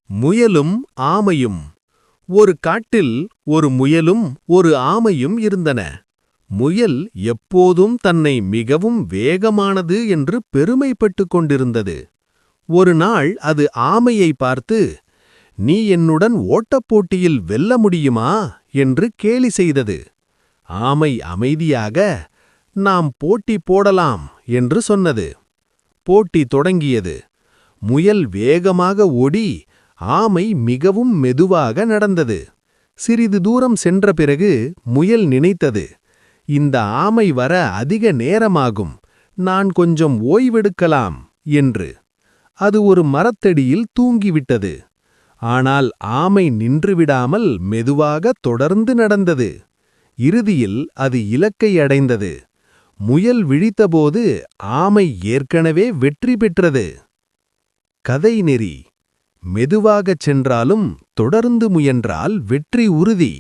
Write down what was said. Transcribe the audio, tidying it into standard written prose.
முயலும் ஆமையும். ஒரு காட்டில் ஒரு முயலும் ஒரு ஆமையும் இருந்தன. முயல் எப்போதும் தன்னை மிகவும் வேகமானது என்று பெருமைப்பட்டுக் கொண்டிருந்தது. ஒரு நாள் அது ஆமையை பார்த்து, "நீ என்னுடன் ஓட்டப்போட்டியில் வெல்ல முடியுமா?" என்று கேலி செய்தது. ஆமை அமைதியாக, "நாம் போட்டி போடலாம்" என்று சொன்னது. போட்டி தொடங்கியது. முயல் வேகமாக ஓடி, ஆமை மிகவும் மெதுவாக நடந்தது. சிறிது தூரம் சென்ற பிறகு முயல் நினைத்தது, "இந்த ஆமை வர அதிக நேரமாகும், நான் கொஞ்சம் ஓய்வெடுக்கலாம்" என்று. அது ஒரு மரத்தடியில் தூங்கிவிட்டது. ஆனால் ஆமை நின்றுவிடாமல் மெதுவாக தொடர்ந்து நடந்தது. இறுதியில் அது இலக்கை அடைந்தது. முயல் விழித்தபோது ஆமை ஏற்கனவே வெற்றி பெற்றது. கதைநெறி: மெதுவாகச் சென்றாலும் தொடர்ந்து முயன்றால் வெற்றி உறுதி.